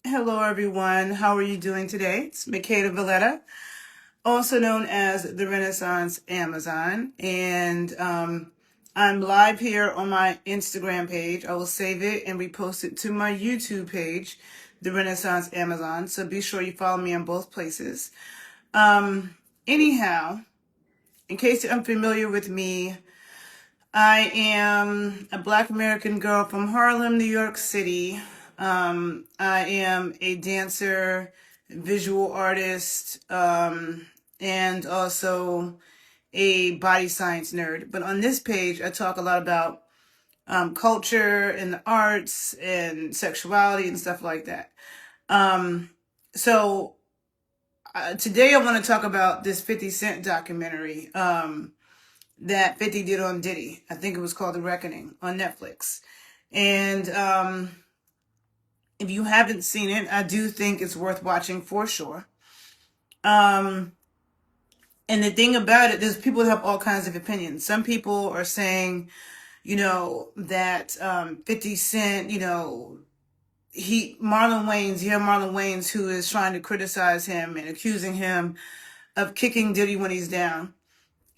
Hello, everyone. How are you doing today? It's Makeda Valletta, also known as the Renaissance Amazon. And I'm live here on my Instagram page. I will save it and repost it to my YouTube page, the Renaissance Amazon. So be sure you follow me on both places. Anyhow, in case you're unfamiliar with me, I am a Black American girl from Harlem, New York City. I am a dancer, visual artist, and also a body science nerd. But on this page, I talk a lot about culture and the arts and sexuality and stuff like that. So today I want to talk about this 50 Cent documentary. That 50 did on Diddy. I think it was called The Reckoning on Netflix. And if you haven't seen it, I do think it's worth watching for sure. And the thing about it, there's people that have all kinds of opinions. Some people are saying, that 50 Cent, Marlon Wayans, who is trying to criticize him and accusing him of kicking Diddy when he's down.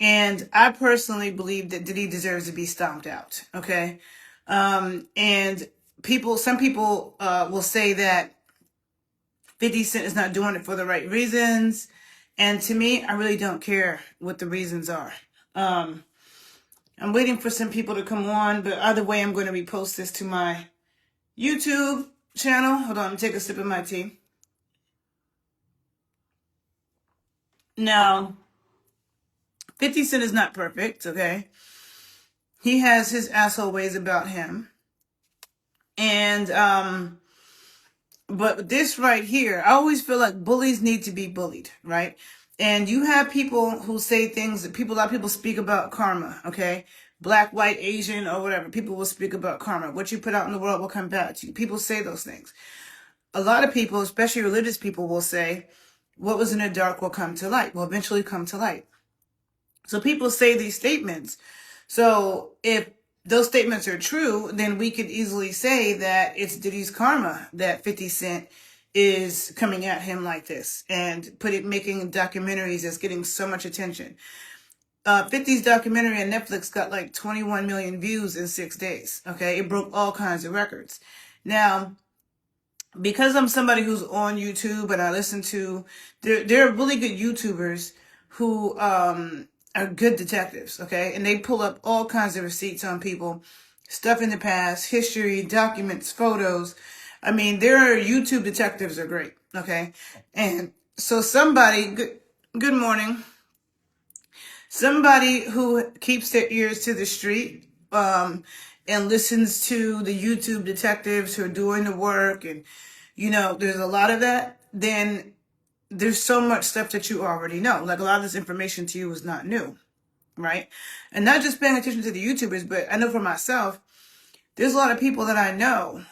And I personally believe that Diddy deserves to be stomped out. Okay. And some people will say that 50 Cent is not doing it for the right reasons. And to me, I really don't care what the reasons are. I'm waiting for some people to come on, but either way, I'm going to repost this to my YouTube channel. Hold on, I'm take a sip of my tea. Now, 50 Cent is not perfect, okay? He has his asshole ways about him. And, but this right here, I always feel like bullies need to be bullied, right? And you have people who say things that a lot of people speak about karma, okay? Black, white, Asian, or whatever. People will speak about karma. What you put out in the world will come back to you. People say those things. A lot of people, especially religious people, will say, what was in the dark will come to light, will eventually come to light. So people say these statements. So if those statements are true, then we could easily say that it's Diddy's karma that 50 Cent is coming at him like this and making documentaries that's getting so much attention. 50's documentary on Netflix got like 21 million views in 6 days. Okay. It broke all kinds of records. Now, because I'm somebody who's on YouTube and I listen to, there are really good YouTubers who, are good detectives, okay? And they pull up all kinds of receipts on people, stuff in the past, history, documents, photos. I mean, YouTube detectives are great, okay? And so good morning. Somebody who keeps their ears to the street, and listens to the YouTube detectives who are doing the work, and, there's a lot of that, then there's so much stuff that you already know. Like a lot of this information to you is not new, right? And not just paying attention to the YouTubers, but I know for myself, there's a lot of people that I know.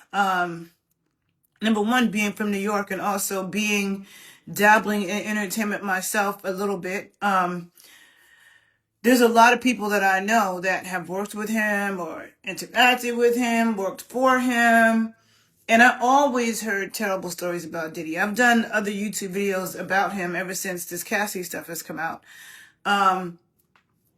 Number one, being from New York and also dabbling in entertainment myself a little bit. There's a lot of people that I know that have worked with him or interacted with him, worked for him. And I always heard terrible stories about Diddy. I've done other YouTube videos about him ever since this Cassie stuff has come out. And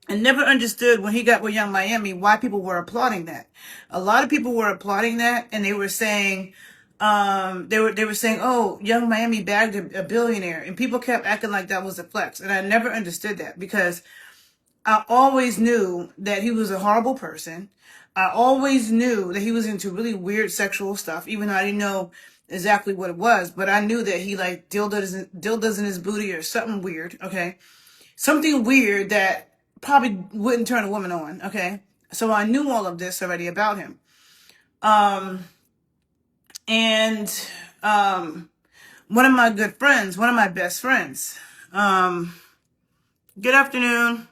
never understood when he got with Young Miami why people were applauding that. A lot of people were applauding that, and they were saying, oh, Young Miami bagged a billionaire, and people kept acting like that was a flex. And I never understood that because I always knew that he was a horrible person. I always knew that he was into really weird sexual stuff, even though I didn't know exactly what it was. But I knew that he like dildos in his booty or something weird, okay? Something weird that probably wouldn't turn a woman on, okay? So I knew all of this already about him. And one of my good friends, one of my best friends, good afternoon.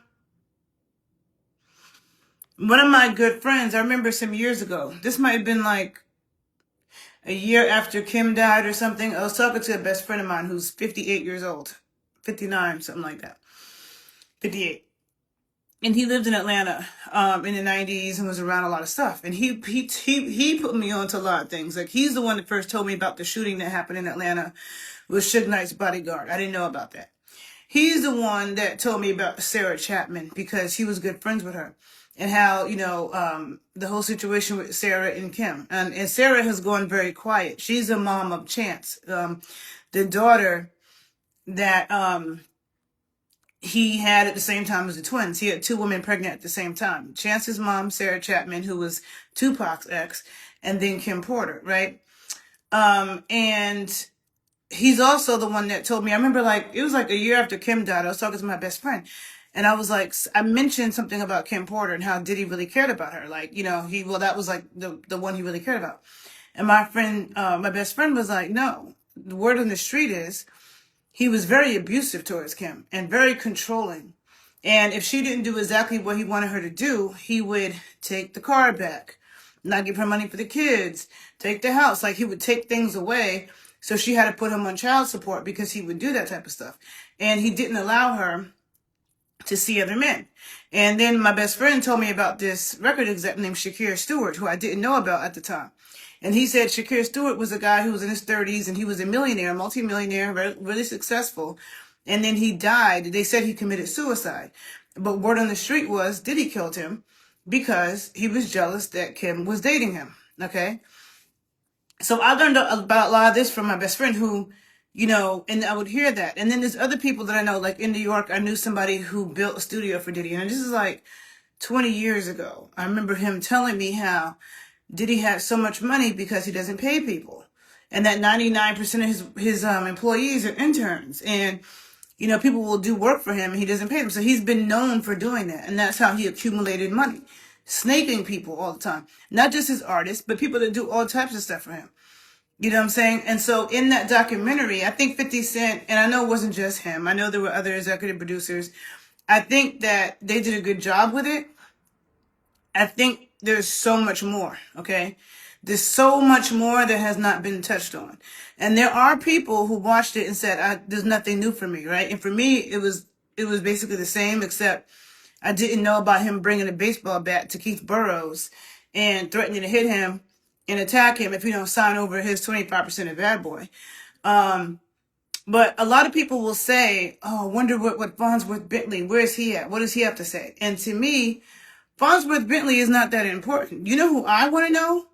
One of my good friends, I remember some years ago, this might have been like a year after Kim died or something. I was talking to a best friend of mine who's 58 years old, 59, something like that, 58. and he lived in Atlanta in the 90s and was around a lot of stuff. And he put me on to a lot of things. Like, he's the one that first told me about the shooting that happened in Atlanta with Suge Knight's bodyguard. I didn't know about that. He's the one that told me about Sarah Chapman, because he was good friends with her, and how, the whole situation with Sarah and Kim. And Sarah has gone very quiet. She's a mom of Chance, the daughter that he had at the same time as the twins. He had two women pregnant at the same time. Chance's mom, Sarah Chapman, who was Tupac's ex, and then Kim Porter, right? And he's also the one that told me, I remember, like, it was like a year after Kim died, I was talking to my best friend. And I was like, I mentioned something about Kim Porter and how Diddy really cared about her. Like, that was like the one he really cared about. And my friend, my best friend was like, no, the word on the street is he was very abusive towards Kim and very controlling. And if she didn't do exactly what he wanted her to do, he would take the car back, not give her money for the kids, take the house. Like, he would take things away. So she had to put him on child support because he would do that type of stuff. And he didn't allow her to see other men. And then my best friend told me about this record exec named Shakir Stewart, who I didn't know about at the time. And he said Shakir Stewart was a guy who was in his 30s, and he was a millionaire, multimillionaire, really successful. And then he died. They said he committed suicide. But word on the street was Diddy killed him because he was jealous that Kim was dating him. Okay? So I learned about a lot of this from my best friend, who, and I would hear that. And then there's other people that I know, like in New York, I knew somebody who built a studio for Diddy. And this is like 20 years ago. I remember him telling me how Diddy had so much money because he doesn't pay people, and that 99% of his employees are interns, and people will do work for him and he doesn't pay them. So he's been known for doing that, and that's how he accumulated money, snaking people all the time, not just his artists, but people that do all types of stuff for him. You know what I'm saying? And so in that documentary, I think 50 Cent, and I know it wasn't just him, I know there were other executive producers, I think that they did a good job with it. I think there's so much more, okay? There's so much more that has not been touched on. And there are people who watched it and said, there's nothing new for me, right? And for me, it was basically the same, except I didn't know about him bringing a baseball bat to Keith Burrows and threatening to hit him and attack him if he don't sign over his 25% of Bad Boy. But a lot of people will say, oh, I wonder what Farnsworth Bentley, where's he at? What does he have to say? And to me, Farnsworth Bentley is not that important. You know who I want to know?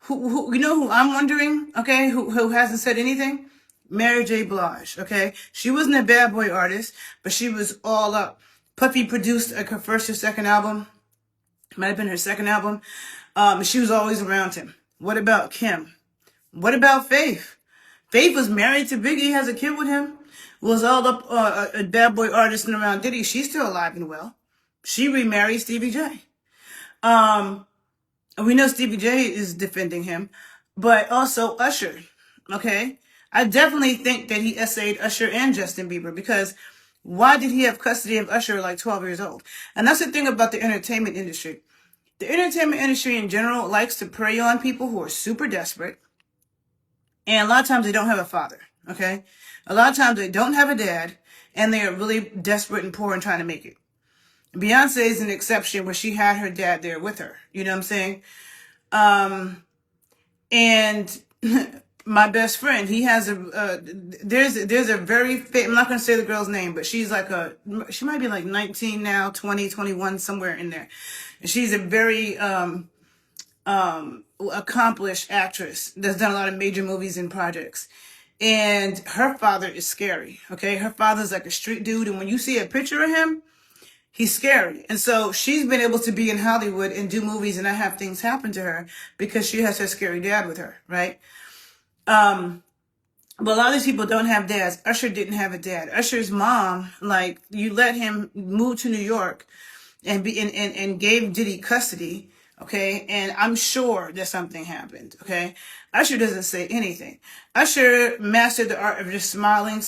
Who I'm wondering, okay, who hasn't said anything? Mary J. Blige, okay? She wasn't a Bad Boy artist, but she was all up. Puffy produced like her first or second album. Might have been her second album. She was always around him. What about Kim? What about Faith? Faith was married to Biggie, has a kid with him. Was all up a Bad Boy artist and around Diddy. She's still alive and well. She remarried Stevie J. We know Stevie J is defending him, but also Usher, okay? I definitely think that he essayed Usher and Justin Bieber, because why did he have custody of Usher like 12 years old? And that's the thing about the entertainment industry. The entertainment industry in general likes to prey on people who are super desperate, and a lot of times they don't have a father, okay? A lot of times they don't have a dad, and they are really desperate and poor and trying to make it. Beyonce is an exception where she had her dad there with her. You know what I'm saying? And my best friend, he has there's a very, I'm not going to say the girl's name, but she's like she might be like 19 now, 20, 21, somewhere in there. She's a very accomplished actress that's done a lot of major movies and projects. And her father is scary, okay? Her father's like a street dude, and when you see a picture of him, he's scary. And so she's been able to be in Hollywood and do movies and not have things happen to her because she has her scary dad with her, right? But a lot of these people don't have dads. Usher didn't have a dad. Usher's mom, like, you let him move to New York and gave Diddy custody, okay? And I'm sure that something happened, okay? Usher doesn't say anything. Usher mastered the art of just smiling,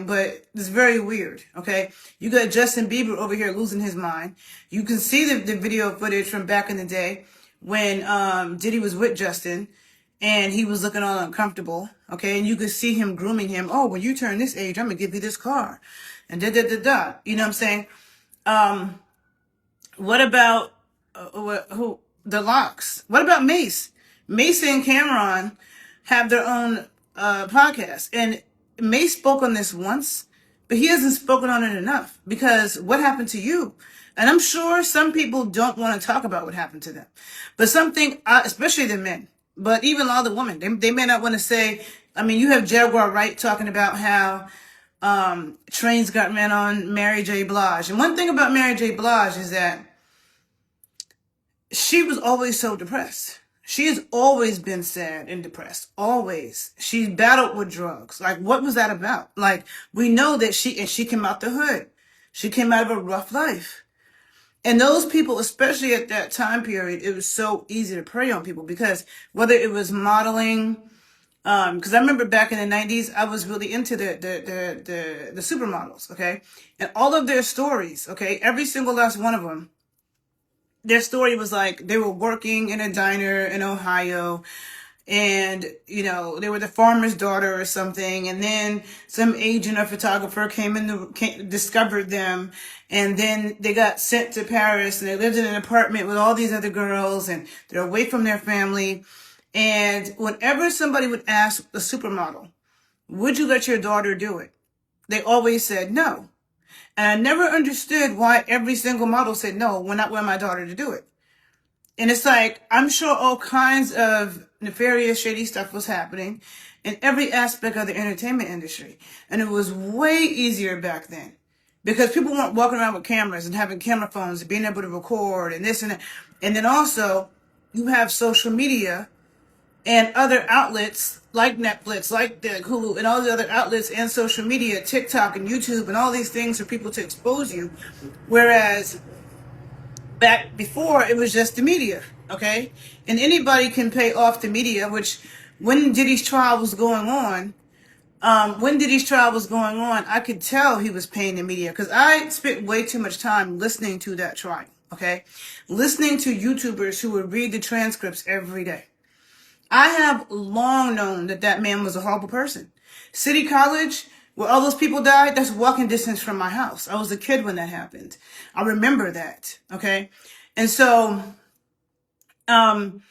but it's very weird, okay? You got Justin Bieber over here losing his mind. You can see the video footage from back in the day when Diddy was with Justin and he was looking all uncomfortable, okay? And you could see him grooming him. Oh, when you turn this age, I'm going to give you this car. And da-da-da-da. You know what I'm saying? What about who the Locks? What about Mace? Mace and Cameron have their own podcast, and Mace spoke on this once, but he hasn't spoken on it enough because what happened to you? And I'm sure some people don't want to talk about what happened to them, but something, especially the men, but even a lot of the women, they may not want to say. I mean, you have Jaguar Wright talking about how trains got ran on Mary J. Blige. And one thing about Mary J. Blige is that she was always so depressed. She has always been sad and depressed. Always. She battled with drugs. Like, what was that about? Like, we know that she came out the hood. She came out of a rough life. And those people, especially at that time period, it was so easy to prey on people because whether it was modeling, because I remember back in the 90s, I was really into the supermodels, okay? And all of their stories, okay, every single last one of them, their story was like they were working in a diner in Ohio and, you know, they were the farmer's daughter or something. And then some agent or photographer discovered them. And then they got sent to Paris and they lived in an apartment with all these other girls and they're away from their family. And whenever somebody would ask a supermodel, would you let your daughter do it? They always said no. And I never understood why every single model said, no, we're not wanting my daughter to do it. And it's like, I'm sure all kinds of nefarious, shady stuff was happening in every aspect of the entertainment industry. And it was way easier back then because people weren't walking around with cameras and having camera phones and being able to record and this and that. And then also you have social media and other outlets like Netflix, like the Hulu, and all the other outlets and social media, TikTok and YouTube, and all these things for people to expose you. Whereas back before, it was just the media, okay? And anybody can pay off the media, which when Diddy's trial was going on, I could tell he was paying the media because I spent way too much time listening to that trial, okay? Listening to YouTubers who would read the transcripts every day. I have long known that that man was a horrible person. City College, where all those people died, that's walking distance from my house. I was a kid when that happened. I remember that, okay? And so, and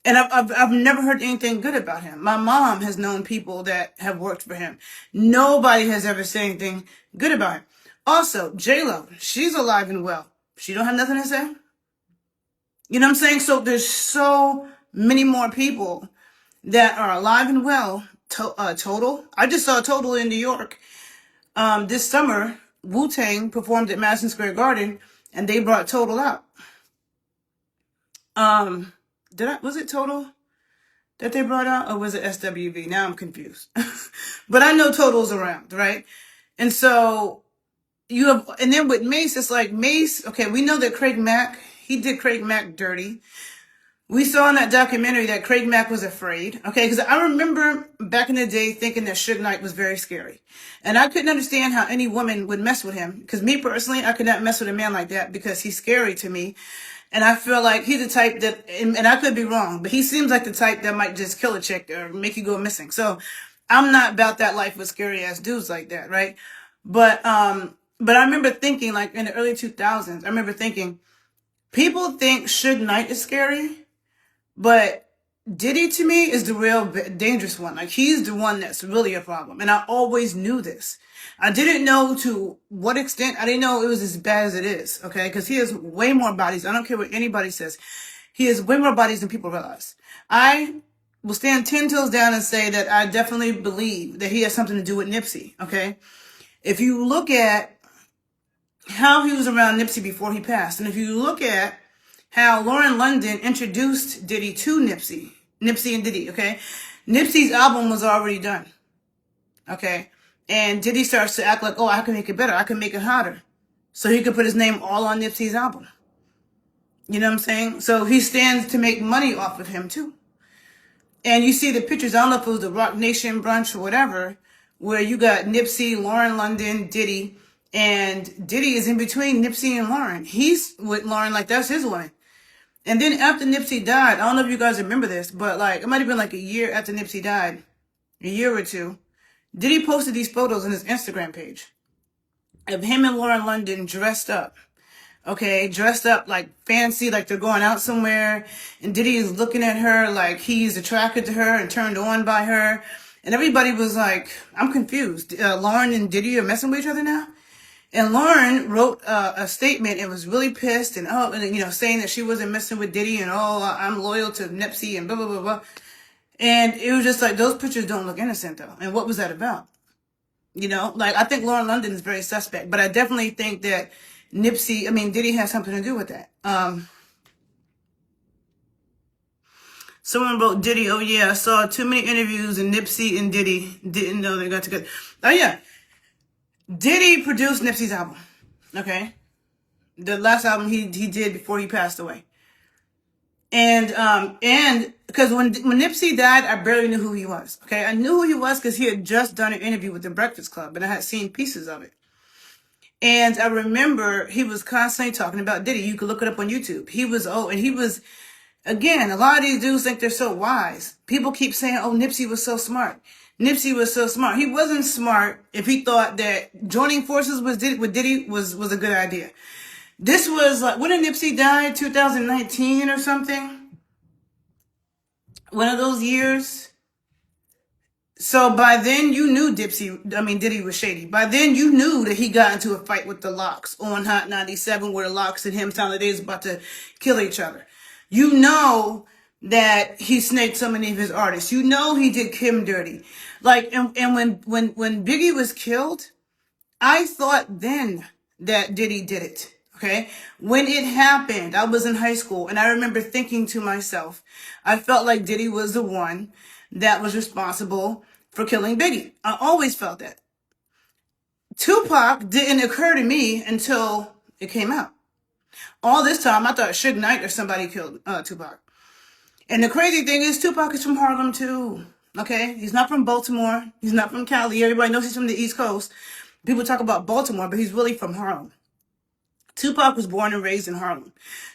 I've never heard anything good about him. My mom has known people that have worked for him. Nobody has ever said anything good about him. Also, J-Lo, she's alive and well. She don't have nothing to say? You know what I'm saying? So there's so many more people that are alive and well. Total. I just saw Total in New York. This summer, Wu-Tang performed at Madison Square Garden, and they brought Total out. Was it Total that they brought out, or was it SWV? Now I'm confused. But I know Total's around, right? And so and then with Mace, it's like Mace. Okay, we know that Craig Mack, he did Craig Mack dirty. We saw in that documentary that Craig Mack was afraid, okay? Because I remember back in the day thinking that Suge Knight was very scary. And I couldn't understand how any woman would mess with him. Because me personally, I could not mess with a man like that because he's scary to me. And I feel like he's the type that, and I could be wrong, but he seems like the type that might just kill a chick or make you go missing. So I'm not about that life with scary ass dudes like that, right? But I remember thinking, like in the early 2000s, I remember thinking, people think Suge Knight is scary. But Diddy to me is the real dangerous one. Like he's the one that's really a problem. And I always knew this. I didn't know to what extent. I didn't know it was as bad as it is. Okay. Cause he has way more bodies. I don't care what anybody says. He has way more bodies than people realize. I will stand 10 toes down and say that I definitely believe that he has something to do with Nipsey. Okay. If you look at how he was around Nipsey before he passed, and if you look at how Lauren London introduced Diddy to Nipsey and Diddy, okay? Nipsey's album was already done, okay? And Diddy starts to act like, oh, I can make it better. I can make it hotter. So he could put his name all on Nipsey's album. You know what I'm saying? So he stands to make money off of him too. And you see the pictures, I don't know if it was the Rock Nation brunch or whatever, where you got Nipsey, Lauren London, Diddy, and Diddy is in between Nipsey and Lauren. He's with Lauren like that's his woman. And then after Nipsey died, I don't know if you guys remember this, but like it might have been like a year after Nipsey died, a year or two, Diddy posted these photos on his Instagram page of him and Lauren London dressed up, okay, dressed up like fancy, like they're going out somewhere, and Diddy is looking at her like he's attracted to her and turned on by her, and everybody was like, I'm confused. Lauren and Diddy are messing with each other now? And Lauren wrote a statement and was really pissed and saying that she wasn't messing with Diddy and I'm loyal to Nipsey and blah blah blah blah. And it was just like, those pictures don't look innocent though. And what was that about? I think Lauren London is very suspect, but I definitely think that Diddy has something to do with that. Someone wrote Diddy, oh yeah, I saw too many interviews and Nipsey and Diddy didn't know they got together. Oh yeah. Diddy produced Nipsey's album, okay? The last album he did before he passed away. And because when Nipsey died, I barely knew who he was, okay? I knew who he was because he had just done an interview with The Breakfast Club, and I had seen pieces of it. And I remember he was constantly talking about Diddy. You could look it up on YouTube. Again, a lot of these dudes think they're so wise. People keep saying, oh, Nipsey was so smart. Nipsey was so smart. He wasn't smart if he thought that joining forces with Diddy was a good idea. This was like, when did Nipsey die? 2019 or something? One of those years. So by then you knew Diddy was shady. By then you knew that he got into a fight with the Locks on Hot 97 where the Locks and him sounded like they was about to kill each other. You know that he snaked so many of his artists. You know he did Kim dirty. Like, and when Biggie was killed, I thought then that Diddy did it. Okay? When it happened, I was in high school, and I remember thinking to myself, I felt like Diddy was the one that was responsible for killing Biggie. I always felt that. Tupac didn't occur to me until it came out. All this time, I thought Suge Knight or somebody killed Tupac. And the crazy thing is, Tupac is from Harlem too. Okay? He's not from Baltimore. He's not from Cali. Everybody knows he's from the East Coast. People talk about Baltimore, but he's really from Harlem. Tupac was born and raised in Harlem.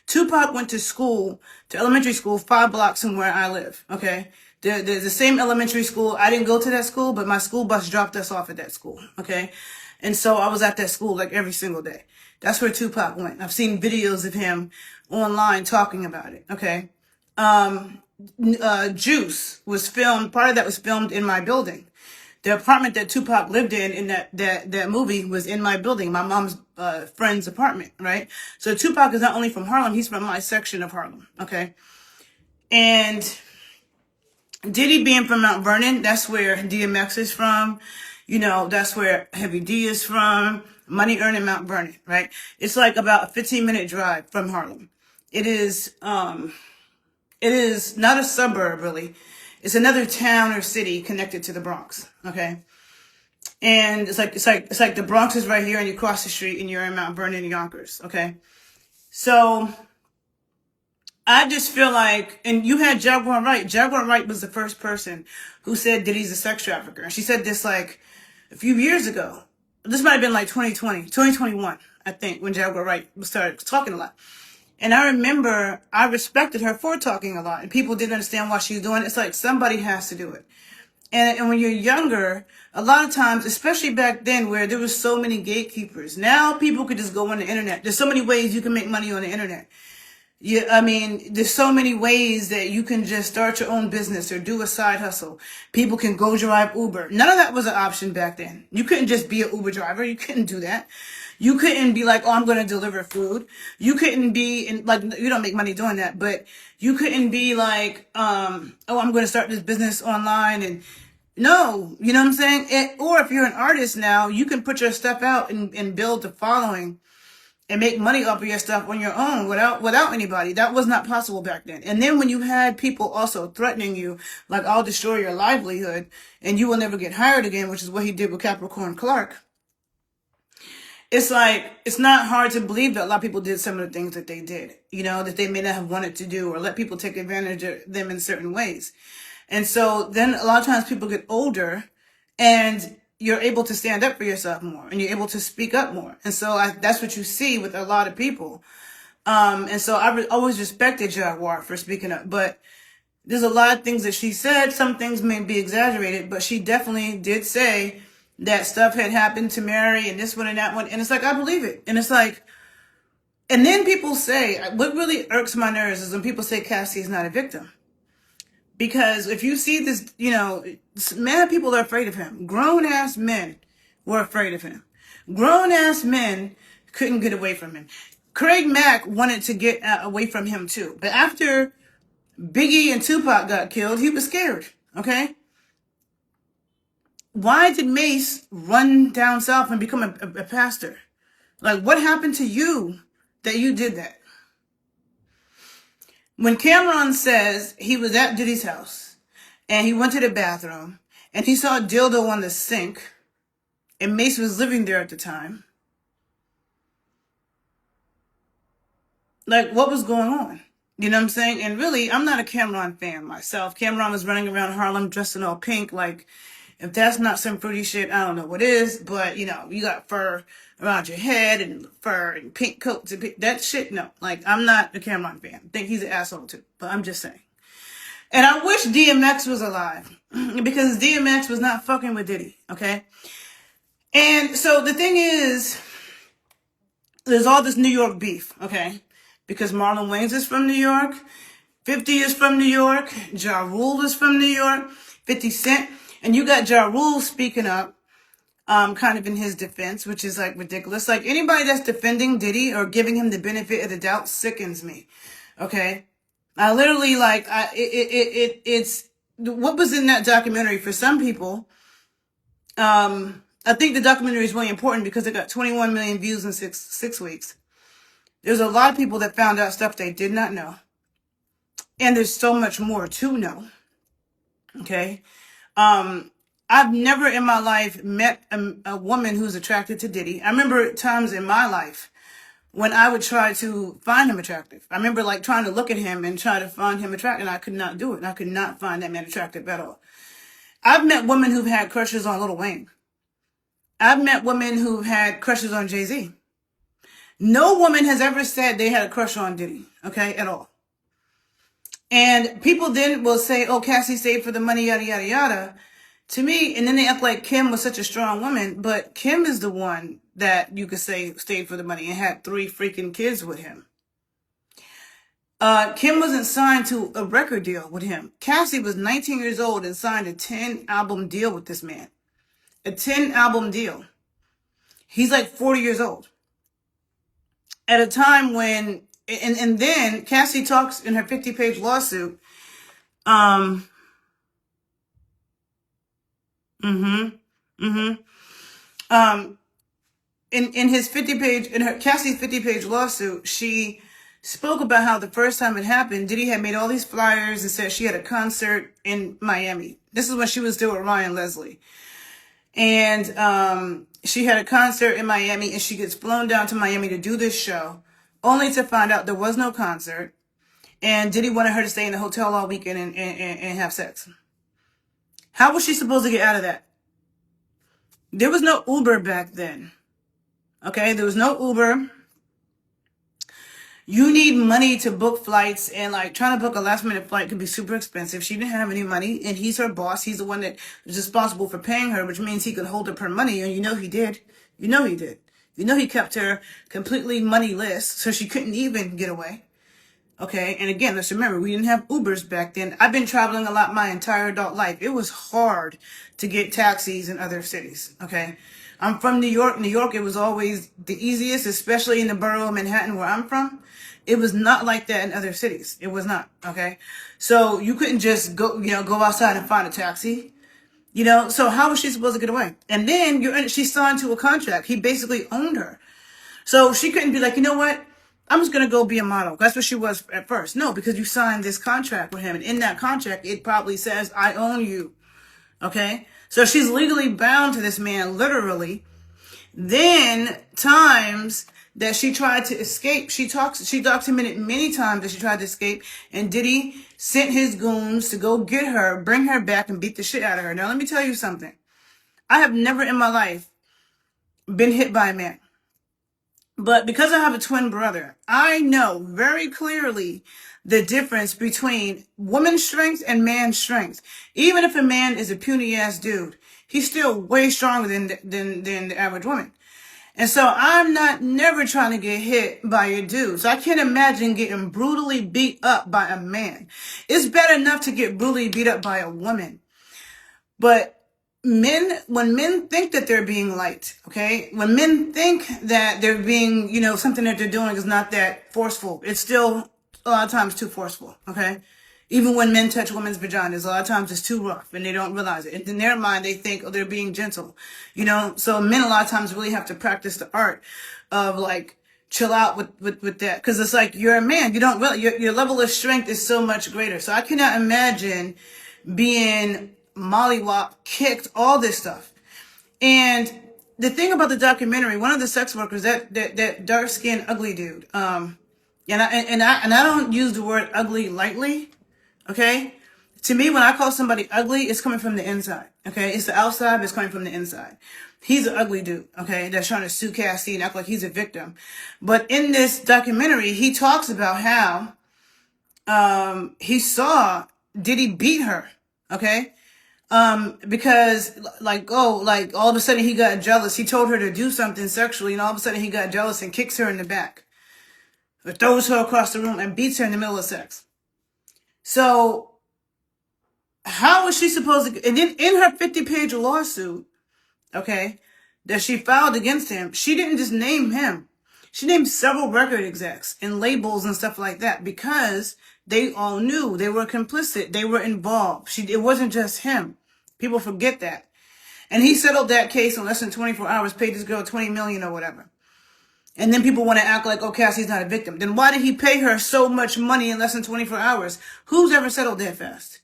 Tupac went to elementary school, 5 blocks from where I live. Okay? The same elementary school. I didn't go to that school, but my school bus dropped us off at that school. Okay? And so I was at that school like every single day. That's where Tupac went. I've seen videos of him online talking about it. Okay? Juice was filmed. Part of that was filmed in my building. The apartment that Tupac lived in that movie was in my building, my mom's friend's apartment, right? So Tupac is not only from Harlem, he's from my section of Harlem, okay? And Diddy being from Mount Vernon, that's where DMX is from. That's where Heavy D is from. Money earned in Mount Vernon, right? It's like about a 15-minute drive from Harlem. It is not a suburb, really. It's another town or city connected to the Bronx, okay? And it's like the Bronx is right here and you cross the street and you're in Mount Vernon, Yonkers, okay? So I just feel like, and you had Jaguar Wright. Jaguar Wright was the first person who said Diddy's a sex trafficker. And she said this like a few years ago. This might have been like 2021, I think, when Jaguar Wright started talking a lot. And I remember I respected her for talking a lot, and people didn't understand why she was doing it. It's like somebody has to do it. And when you're younger, a lot of times, especially back then where there was so many gatekeepers, now people could just go on the internet. There's so many ways you can make money on the internet. There's so many ways that you can just start your own business or do a side hustle. People can go drive Uber. None of that was an option back then. You couldn't just be an Uber driver. You couldn't do that. You couldn't be like, oh, I'm going to deliver food. You couldn't be you don't make money doing that, but you couldn't be like, oh, I'm going to start this business online. And no, you know what I'm saying? Or if you're an artist now, you can put your stuff out and build a following and make money off of your stuff on your own without anybody. That was not possible back then. And then when you had people also threatening you, like, I'll destroy your livelihood and you will never get hired again, which is what he did with Capricorn Clark. It's like, it's not hard to believe that a lot of people did some of the things that they did, that they may not have wanted to do or let people take advantage of them in certain ways. And so then a lot of times people get older and you're able to stand up for yourself more and you're able to speak up more. And so that's what you see with a lot of people. And so I always respected Jaguar for speaking up, but there's a lot of things that she said. Some things may be exaggerated, but she definitely did say that stuff had happened to Mary and this one and that one. And it's like, I believe it. And it's like, And then people say, what really irks my nerves is when people say Cassie is not a victim. Because if you see this, mad people are afraid of him. Grown ass men were afraid of him. Grown ass men couldn't get away from him. Craig Mack wanted to get away from him too. But after Biggie and Tupac got killed, he was scared. Okay? Why did Mace run down south and become a pastor? Like, what happened to you that you did that? When Cameron says he was at Diddy's house and he went to the bathroom and he saw a dildo on the sink and Mace was living there at the time, like, what was going on? You know what I'm saying? And really, I'm not a Cameron fan myself. Cameron was running around Harlem dressed in all pink. Like, if that's not some fruity shit, I don't know what is. But, you got fur around your head and fur and pink coats. And that shit, no. Like, I'm not a Cameron fan. I think he's an asshole too. But I'm just saying. And I wish DMX was alive. Because DMX was not fucking with Diddy. Okay? And so the thing is, there's all this New York beef. Okay? Because Marlon Wayans is from New York. 50 is from New York. Ja Rule is from New York. 50 Cent. And you got Ja Rule speaking up, kind of in his defense, which is like ridiculous. Like, anybody that's defending Diddy or giving him the benefit of the doubt sickens me. Okay? I literally, like, it's what was in that documentary for some people. I think the documentary is really important because it got 21 million views in six weeks. There's a lot of people that found out stuff they did not know. And there's so much more to know. Okay? I've never in my life met a woman who's attracted to Diddy. I remember times in my life when I would try to find him attractive. I remember like trying to look at him and try to find him attractive, and I could not do it. I could not find that man attractive at all. I've met women who've had crushes on Lil Wayne. I've met women who've had crushes on Jay-Z. No woman has ever said they had a crush on Diddy, okay, at all. And people then will say, oh, Cassie stayed for the money, yada, yada, yada. To me, and then they act like Kim was such a strong woman, but Kim is the one that you could say stayed for the money and had 3 freaking kids with him. Kim wasn't signed to a record deal with him. Cassie was 19 years old and signed a 10-album deal with this man. A 10-album deal. He's like 40 years old. At a time when, and then Cassie talks in her 50-page lawsuit, in his 50-page, in her Cassie's 50-page lawsuit, she spoke about how the first time it happened, Diddy had made all these flyers and said she had a concert in Miami. This is when she was still with Ryan Leslie. And she had a concert in Miami, and she gets flown down to Miami to do this show, only to find out there was no concert, and Diddy wanted her to stay in the hotel all weekend and have sex. How was she supposed to get out of that? There was no Uber back then. Okay, there was no Uber. You need money to book flights, and like trying to book a last minute flight can be super expensive. She didn't have any money, and he's her boss. He's the one that is responsible for paying her, which means he could hold up her money, and he did. He did. He kept her completely moneyless, so she couldn't even get away. Okay, and again, let's remember, we didn't have Ubers back then. I've been traveling a lot my entire adult life. It was hard to get taxis in other cities, okay? I'm from New York. New York, it was always the easiest, especially in the borough of Manhattan where I'm from. It was not like that in other cities. It was not, okay? So you couldn't just go outside and find a taxi, So how was she supposed to get away? And then she signed to a contract. He basically owned her. So she couldn't be like, you know what? I'm just going to go be a model. That's what she was at first. No, because you signed this contract with him. And in that contract, it probably says, I own you. Okay? So she's legally bound to this man, literally. Then times that she tried to escape, she documented many times that she tried to escape, and Diddy sent his goons to go get her, bring her back, and beat the shit out of her. Now, let me tell you something. I have never in my life been hit by a man. But because I have a twin brother, I know very clearly the difference between woman's strength and man's strength. Even if a man is a puny ass dude, he's still way stronger than the average woman. And so I'm not never trying to get hit by a dude. So I can't imagine getting brutally beat up by a man. It's bad enough to get brutally beat up by a woman. But when men think that they're being liked, okay? When men think that they're being, something that they're doing is not that forceful, it's still a lot of times too forceful, okay? Even when men touch women's vaginas, a lot of times it's too rough and they don't realize it. And in their mind, they think, oh, they're being gentle, So men a lot of times really have to practice the art of like, chill out with that. Cause it's like, you're a man. You don't really, your level of strength is so much greater. So I cannot imagine being mollywop, kicked, all this stuff. And the thing about the documentary, one of the sex workers, that dark skinned ugly dude, and I don't use the word ugly lightly. Okay. To me, when I call somebody ugly, it's coming from the inside. Okay. It's the outside, but it's coming from the inside. He's an ugly dude. Okay. That's trying to sue Cassie and act like he's a victim. But in this documentary, he talks about how, he saw Diddy beat her. Okay. Because all of a sudden he got jealous. He told her to do something sexually and all of a sudden he got jealous and kicks her in the back. Or throws her across the room and beats her in the middle of sex. So, how is she supposed to, and then in her 50-page lawsuit, okay, that she filed against him, she didn't just name him. She named several record execs and labels and stuff like that because they all knew they were complicit. They were involved. It wasn't just him. People forget that. And he settled that case in less than 24 hours, paid this girl $20 million or whatever. And then people want to act like, oh, Cassie's not a victim. Then why did he pay her so much money in less than 24 hours? Who's ever settled that fast?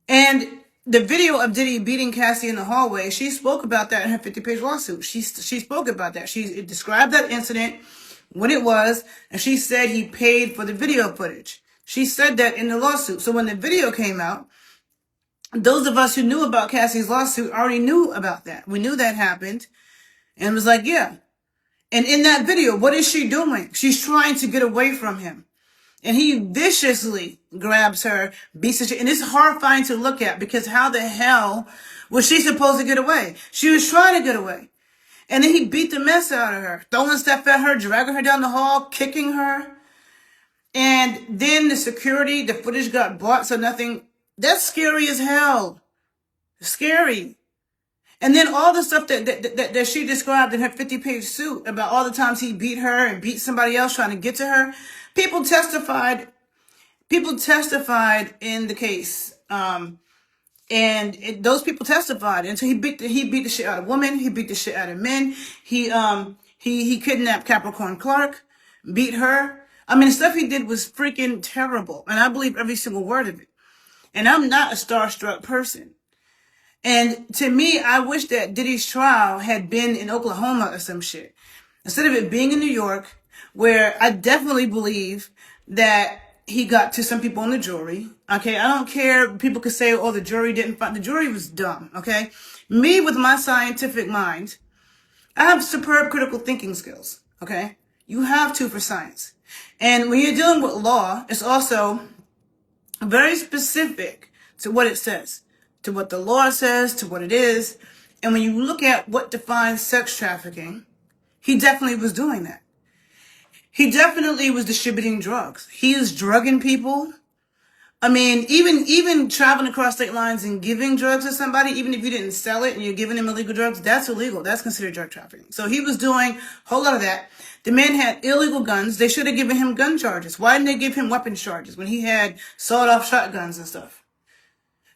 And the video of Diddy beating Cassie in the hallway, she spoke about that in her 50-page lawsuit. She spoke about that. She described that incident, what it was, and she said he paid for the video footage. She said that in the lawsuit. So when the video came out, those of us who knew about Cassie's lawsuit already knew about that. We knew that happened. And it was like, yeah. And in that video, what is she doing? She's trying to get away from him. And he viciously grabs her, beats her, and it's horrifying to look at because how the hell was she supposed to get away? She was trying to get away. And then he beat the mess out of her, throwing stuff at her, dragging her down the hall, kicking her. And then the footage got bought, so nothing. That's scary as hell. Scary. And then all the stuff that she described in her 50-page suit about all the times he beat her and beat somebody else trying to get to her. People testified in the case. Those people testified. And so he beat the shit out of women. He beat the shit out of men. He kidnapped Capricorn Clark, beat her. I mean, the stuff he did was freaking terrible. And I believe every single word of it. And I'm not a starstruck person. And to me, I wish that Diddy's trial had been in Oklahoma or some shit. Instead of it being in New York, where I definitely believe that he got to some people in the jury. Okay, I don't care. People could say, oh, the jury didn't find. The jury was dumb, okay? Me, with my scientific mind, I have superb critical thinking skills, okay? You have to for science. And when you're dealing with law, it's also very specific to what it says, to what the law says, to what it is. And when you look at what defines sex trafficking, he definitely was doing that. He definitely was distributing drugs. He is drugging people. I mean, even traveling across state lines and giving drugs to somebody, even if you didn't sell it and you're giving them illegal drugs, that's illegal. That's considered drug trafficking. So he was doing a whole lot of that. The man had illegal guns. They should have given him gun charges. Why didn't they give him weapons charges when he had sawed-off shotguns and stuff?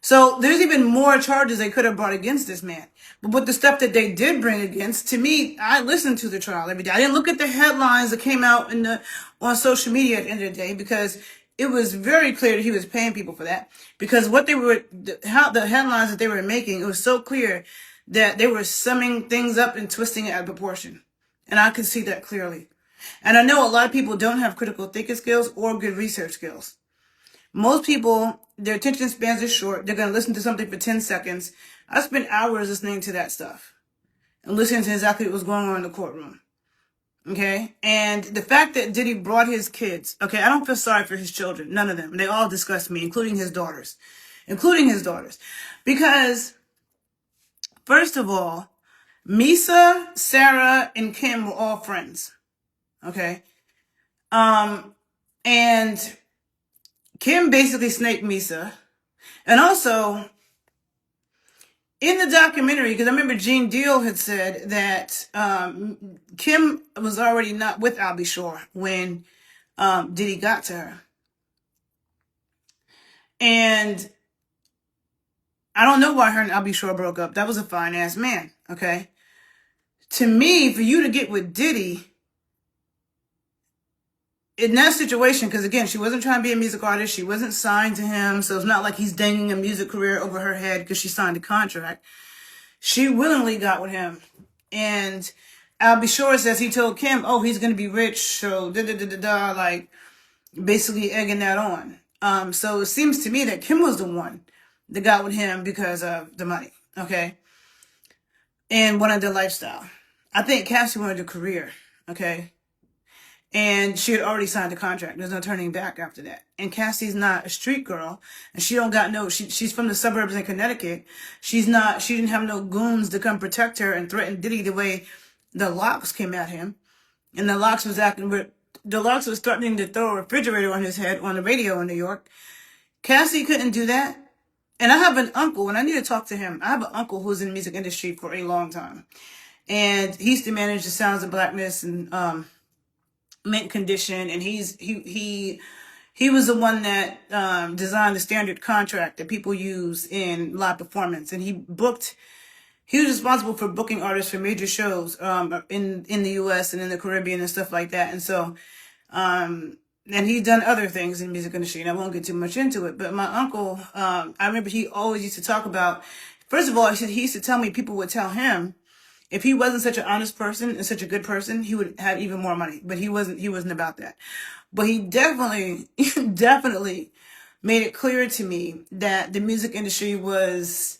So there's even more charges they could have brought against this man. But with the stuff that they did bring against, to me, I listened to the trial every day. I didn't look at the headlines that came out on social media at the end of the day because it was very clear that he was paying people for that. Because the headlines that they were making, it was so clear that they were summing things up and twisting it out of proportion. And I could see that clearly. And I know a lot of people don't have critical thinking skills or good research skills. Most people, their attention spans are short. They're going to listen to something for 10 seconds. I spent hours listening to that stuff and listening to exactly what was going on in the courtroom. Okay? And the fact that Diddy brought his kids, okay, I don't feel sorry for his children. None of them. They all disgust me, including his daughters. Because, first of all, Misa, Sarah, and Kim were all friends. Okay. And Kim basically snaked Misa. And also, in the documentary, because I remember Gene Deal had said that Kim was already not with Albie Shore when Diddy got to her. And I don't know why her and Albie Shore broke up. That was a fine-ass man, okay? To me, for you to get with Diddy, in that situation, because again, she wasn't trying to be a music artist. She wasn't signed to him. So it's not like he's dangling a music career over her head because she signed a contract. She willingly got with him. And Albie Shore says he told Kim, oh, he's going to be rich. So like basically egging that on. So it seems to me that Kim was the one that got with him because of the money. Okay. And wanted the lifestyle. I think Cassie wanted a career. Okay. And she had already signed a contract. There's no turning back after that. And Cassie's not a street girl. And she don't got she's from the suburbs in Connecticut. She didn't have no goons to come protect her and threaten Diddy the way the Locks came at him. And the Locks was threatening to throw a refrigerator on his head on the radio in New York. Cassie couldn't do that. And I have an uncle, and I need to talk to him. I have an uncle who's in the music industry for a long time. And he used to manage the Sounds of Blackness and, Mint Condition, and he was the one that designed the standard contract that people use in live performance, and he was responsible for booking artists for major shows in the US and in the Caribbean and stuff like that. And so and he'd done other things in the music industry, and I won't get too much into it. But my uncle, I remember he always used to talk about, first of all, he used to tell me people would tell him if he wasn't such an honest person and such a good person, he would have even more money. But he wasn't about that. But he definitely made it clear to me that the music industry was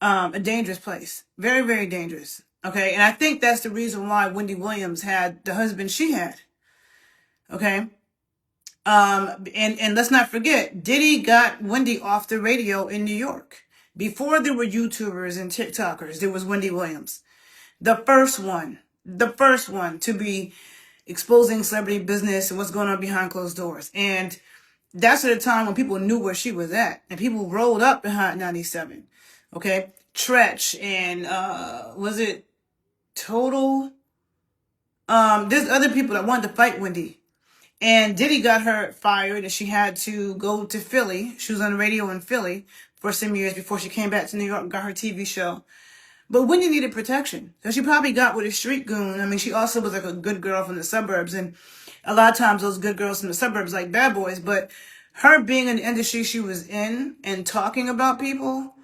a dangerous place. Very, very dangerous. Okay. And I think that's the reason why Wendy Williams had the husband she had. Okay. And let's not forget, Diddy got Wendy off the radio in New York. Before there were YouTubers and TikTokers, there was Wendy Williams. The first one to be exposing celebrity business and what's going on behind closed doors. And that's at a time when people knew where she was at. And people rolled up behind 97. Okay. Tretch and, was it Total? There's other people that wanted to fight Wendy. And Diddy got her fired and she had to go to Philly. She was on the radio in Philly for some years before she came back to New York and got her TV show. But Wendy needed protection. So she probably got with a street goon. I mean, she also was like a good girl from the suburbs. And a lot of times those good girls from the suburbs like bad boys. But her being in the industry she was in and talking about people,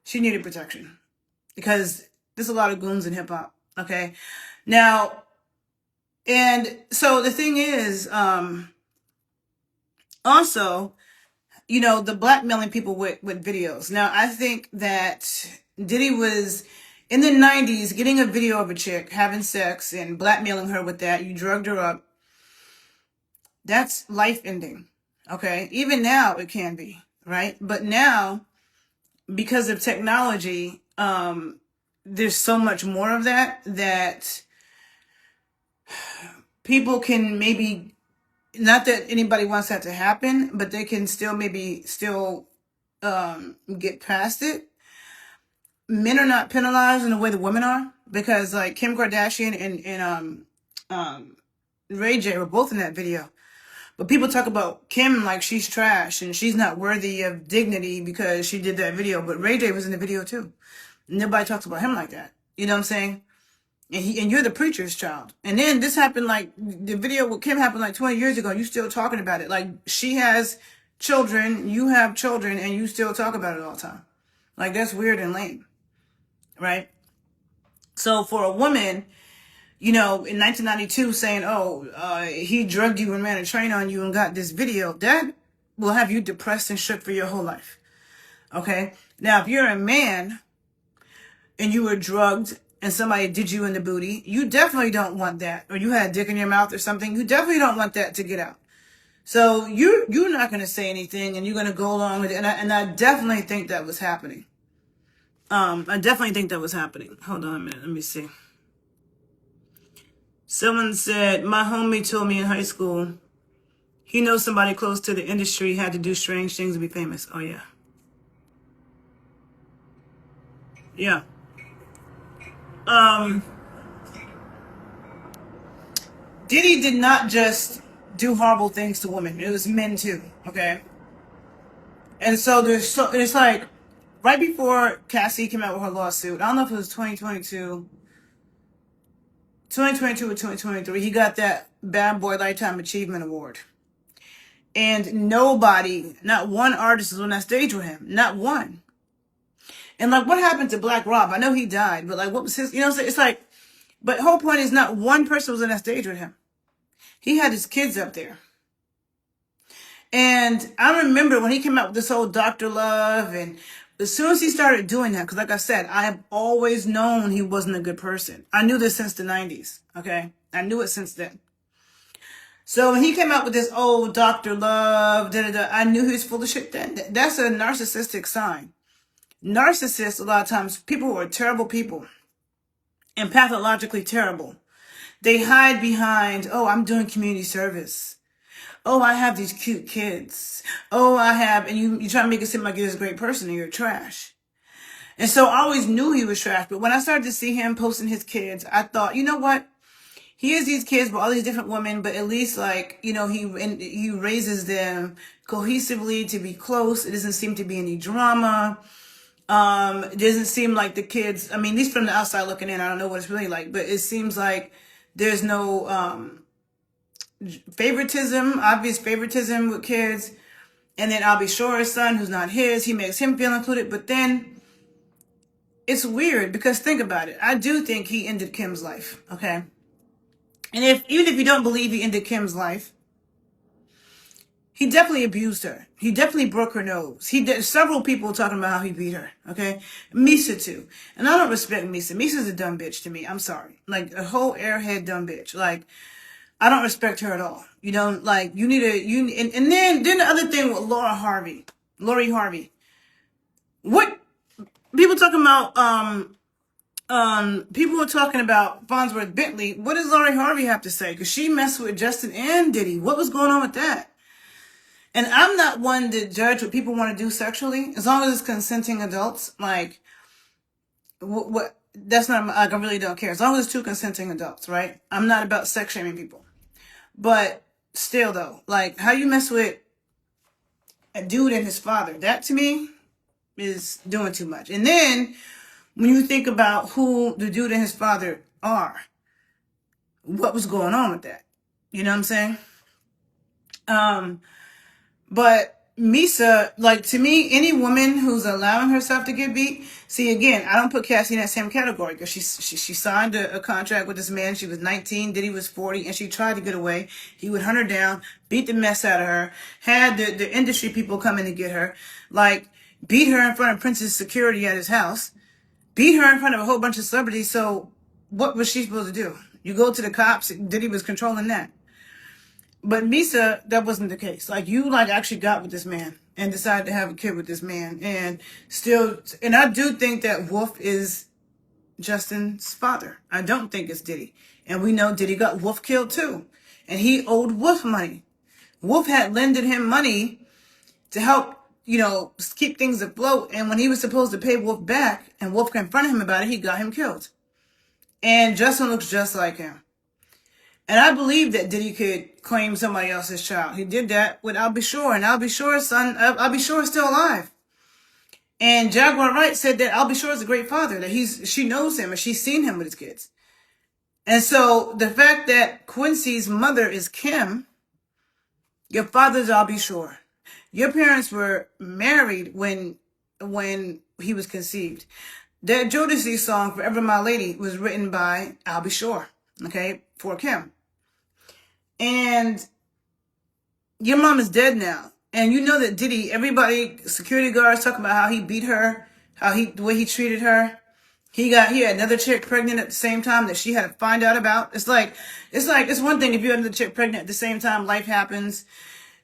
she needed protection. Because there's a lot of goons in hip hop. Okay. Now, and so the thing is, also, you know, the blackmailing people with videos. Now, I think that Diddy was in the 90s getting a video of a chick having sex and blackmailing her with that. You drugged her up. That's life ending. Okay. Even now it can be, right? But now, because of technology, there's so much more of that people can maybe, not that anybody wants that to happen, but they can still get past it. Men are not penalized in the way the women are, because like Kim Kardashian and Ray J were both in that video. But people talk about Kim like she's trash and she's not worthy of dignity because she did that video. But Ray J was in the video too. Nobody talks about him like that. You know what I'm saying? And you're the preacher's child. And then this happened, like the video with Kim happened like 20 years ago. You still talking about it. Like she has children, you have children, and you still talk about it all the time. Like that's weird and lame. Right? So for a woman, you know, in 1992 saying, he drugged you and ran a train on you and got this video, that will have you depressed and shook for your whole life. Okay? Now, if you're a man and you were drugged and somebody did you in the booty, you definitely don't want that. Or you had a dick in your mouth or something, you definitely don't want that to get out. So you're not going to say anything and you're going to go along with it. And I definitely think that was happening. I definitely think that was happening. Hold on a minute. Let me see. Someone said, my homie told me in high school, he knows somebody close to the industry had to do strange things to be famous. Oh, yeah. Yeah. Diddy did not just do horrible things to women. It was men too. Okay. And so it's like right before Cassie came out with her lawsuit, I don't know if it was 2022 or 2023, he got that Bad Boy Lifetime Achievement Award. And nobody, not one artist was on that stage with him. Not one. And like, what happened to Black Rob? I know he died, but like, what was his, it's like, but whole point is not one person was on that stage with him. He had his kids up there. And I remember when he came out with this whole Dr. Love, and as soon as he started doing that, because like I said, I have always known he wasn't a good person. I knew this since the 90s, okay? I knew it since then. So when he came out with this old Dr. Love, I knew he was full of shit then. That's a narcissistic sign. Narcissists, a lot of times, people who are terrible people and pathologically terrible, they hide behind, oh, I'm doing community service. Oh, I have these cute kids. Oh, I have, and you try to make it seem like you're this great person and you're trash. And so I always knew he was trash. But when I started to see him posting his kids, I thought, you know what? He has these kids with all these different women, but at least like, he raises them cohesively to be close. It doesn't seem to be any drama. It doesn't seem like the kids, I mean, at least from the outside looking in, I don't know what it's really like, but it seems like there's no, obvious favoritism with kids. And then I'll be sure his son, who's not his, he makes him feel included. But then it's weird because think about it. I do think he ended Kim's life. Okay. And even if you don't believe he ended Kim's life, he definitely abused her. He definitely broke her nose. Several people talking about how he beat her. Okay. Misa too. And I don't respect Misa. Misa's a dumb bitch to me. I'm sorry. Like a whole airhead dumb bitch. Like, I don't respect her at all. Like you need and then the other thing with Lori Harvey. What people talking about, people were talking about Farnsworth Bentley. What does Lori Harvey have to say? Because she messed with Justin and Diddy. What was going on with that? And I'm not one to judge what people want to do sexually, as long as it's consenting adults. Like, what? That's not like I really don't care. As long as it's two consenting adults, right? I'm not about sex shaming people. But still, though, like how you mess with a dude and his father, that to me is doing too much. And then when you think about who the dude and his father are, what was going on with that? You know what I'm saying? But Misa, like to me, any woman who's allowing herself to get beat, see again, I don't put Cassie in that same category because she signed a contract with this man. She was 19, Diddy was 40, and she tried to get away. He would hunt her down, beat the mess out of her, had the industry people come in to get her, like beat her in front of Prince's security at his house, beat her in front of a whole bunch of celebrities. So what was she supposed to do? You go to the cops, Diddy was controlling that. But Misa, that wasn't the case. Like you actually got with this man and decided to have a kid with this man and I do think that Wolf is Justin's father. I don't think it's Diddy. And we know Diddy got Wolf killed too. And he owed Wolf money. Wolf had lended him money to help, keep things afloat. And when he was supposed to pay Wolf back and Wolf confronted him about it, he got him killed. And Justin looks just like him. And I believe that Diddy could claim somebody else's child. He did that with I'll Be Sure. And I'll Be Sure's son, I'll Be Sure is still alive. And Jaguar Wright said that I'll Be Sure is a great father, that she knows him and she's seen him with his kids. And so the fact that Quincy's mother is Kim, your father's I'll Be Sure. Your parents were married when he was conceived. That Jodeci song, Forever My Lady, was written by I'll Be Sure, okay, for Kim. And your mom is dead now. And you know that Diddy, everybody, security guards talking about how he beat her, the way he treated her. He had another chick pregnant at the same time that she had to find out about. It's one thing if you had another chick pregnant at the same time, life happens.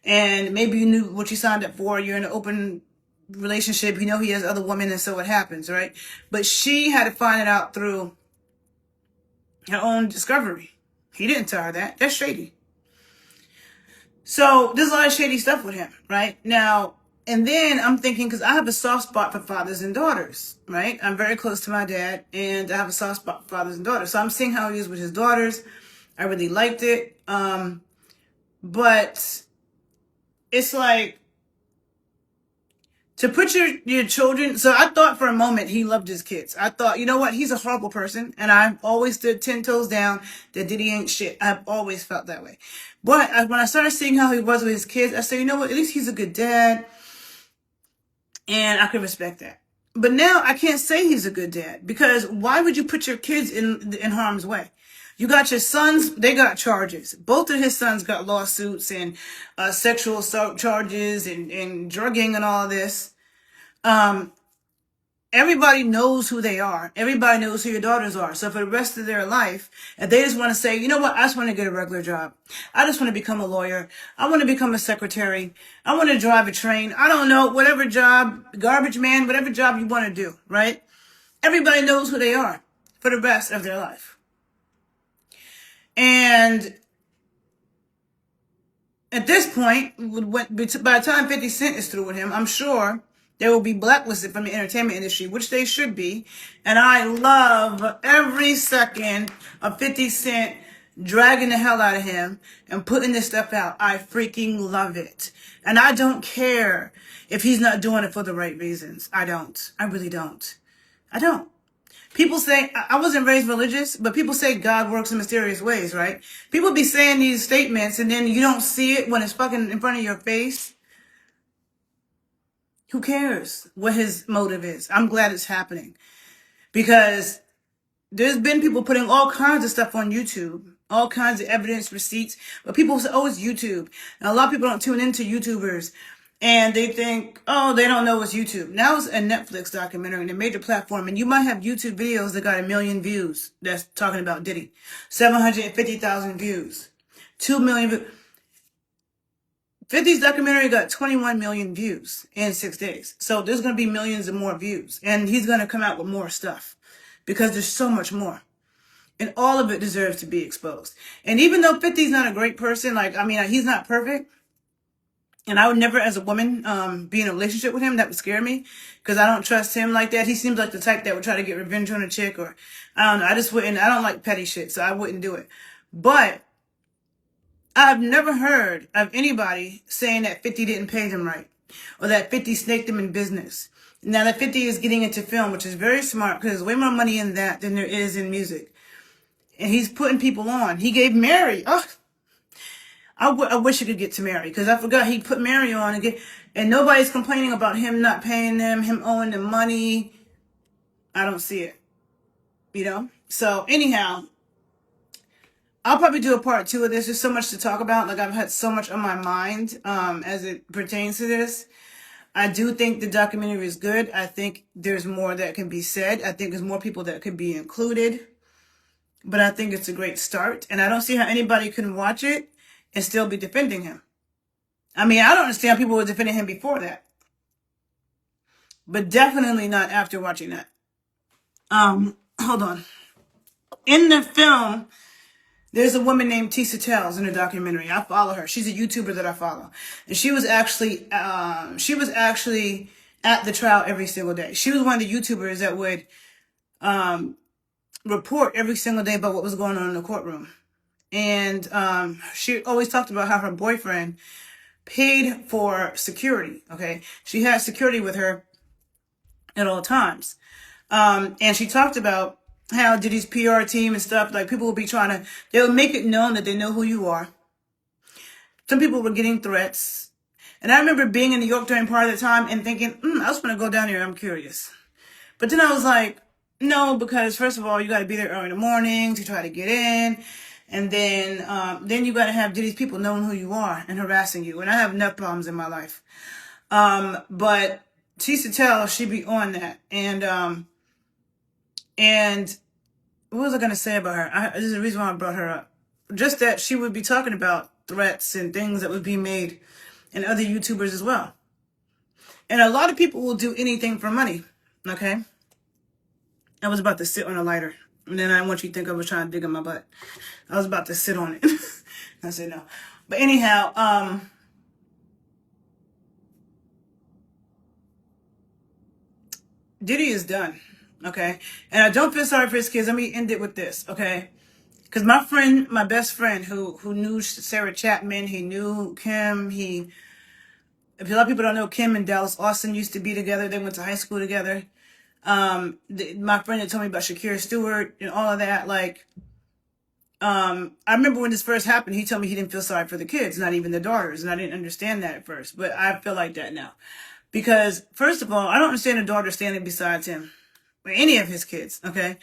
And maybe you knew what you signed up for. You're in an open relationship. You know he has other women, and so it happens, right? But she had to find it out through her own discovery. He didn't tell her that. That's shady. So there's a lot of shady stuff with him, right? Now, and then I'm thinking, because I have a soft spot for fathers and daughters, right? I'm very close to my dad, and I have a soft spot for fathers and daughters. So I'm seeing how he is with his daughters. I really liked it. But it's like, to put your children, so I thought for a moment he loved his kids. I thought, you know what, he's a horrible person, and I've always stood 10 toes down that Diddy ain't shit. I've always felt that way. But when I started seeing how he was with his kids, I said, you know what, at least he's a good dad, and I can respect that. But now I can't say he's a good dad, because why would you put your kids in harm's way? You got your sons, they got charges. Both of his sons got lawsuits and sexual assault charges and drugging and all of this. Everybody knows who they are. Everybody knows who your daughters are. So for the rest of their life, if they just want to say, you know what, I just want to get a regular job. I just want to become a lawyer. I want to become a secretary. I want to drive a train. I don't know, whatever job, garbage man, whatever job you want to do, right? Everybody knows who they are for the rest of their life. And at this point, by the time 50 Cent is through with him, I'm sure they will be blacklisted from the entertainment industry, which they should be. And I love every second of 50 Cent dragging the hell out of him and putting this stuff out. I freaking love it. And I don't care if he's not doing it for the right reasons. I don't. I really don't. I don't. People say, I wasn't raised religious, but people say God works in mysterious ways, right? People be saying these statements and then you don't see it when it's fucking in front of your face. Who cares what his motive is? I'm glad it's happening, because there's been people putting all kinds of stuff on YouTube, all kinds of evidence, receipts, but people say, oh, it's YouTube. And a lot of people don't tune into YouTubers, and they think, oh, they don't know it's YouTube. Now it's a Netflix documentary and a major platform, and you might have YouTube videos that got 1 million views that's talking about Diddy. 750,000 views. 2 million views. 50's documentary got 21 million views in 6 days. So there's going to be millions and more views. And he's going to come out with more stuff, because there's so much more. And all of it deserves to be exposed. And even though 50's not a great person, he's not perfect. And I would never, as a woman, be in a relationship with him. That would scare me, because I don't trust him like that. He seems like the type that would try to get revenge on a chick, or I don't know. I don't like petty shit, so I wouldn't do it. But I've never heard of anybody saying that 50 didn't pay them right, or that 50 snaked them in business. Now that 50 is getting into film, which is very smart, because there's way more money in that than there is in music. And he's putting people on. He gave Mary, I wish he could get to Mary, because I forgot he put Mary on and nobody's complaining about him not paying them, him owing them money. I don't see it, So anyhow, I'll probably do a part 2 of this. There's so much to talk about. Like, I've had so much on my mind as it pertains to this. I do think the documentary is good. I think there's more that can be said. I think there's more people that could be included. But I think it's a great start. And I don't see how anybody can watch it and still be defending him. I don't understand how people were defending him before that. But definitely not after watching that. Hold on. In the film, there's a woman named Tisa Tells in the documentary. I follow her. She's a YouTuber that I follow. And she was actually at the trial every single day. She was one of the YouTubers that would report every single day about what was going on in the courtroom. And she always talked about how her boyfriend paid for security, okay? She had security with her at all times. And she talked about how Diddy's PR team and stuff, like, people will be they'll make it known that they know who you are. Some people were getting threats. And I remember being in New York during part of the time and thinking, I just want to go down there, I'm curious. But then I was like, no, because first of all, you got to be there early in the morning to try to get in. And then you got to have Diddy's people knowing who you are and harassing you. And I have enough problems in my life. But Tisa Tells, she be on that. And what was I going to say about her? This is the reason why I brought her up. Just that she would be talking about threats and things that would be made and other YouTubers as well. And a lot of people will do anything for money. Okay? I was about to sit on a lighter. And then I want you to think I was trying to dig in my butt. I was about to sit on it. I said no. But anyhow, Diddy is done. Okay? And I don't feel sorry for his kids. Let me end it with this. Okay? Because my friend, my best friend who knew Sarah Chapman, he knew Kim, if a lot of people don't know, Kim and Dallas Austin used to be together. They went to high school together. My friend had told me about Shakira Stewart and all of that. Like, I remember when this first happened, he told me he didn't feel sorry for the kids, not even the daughters. And I didn't understand that at first, but I feel like that now. Because first of all, I don't understand a daughter standing beside him or any of his kids. Okay.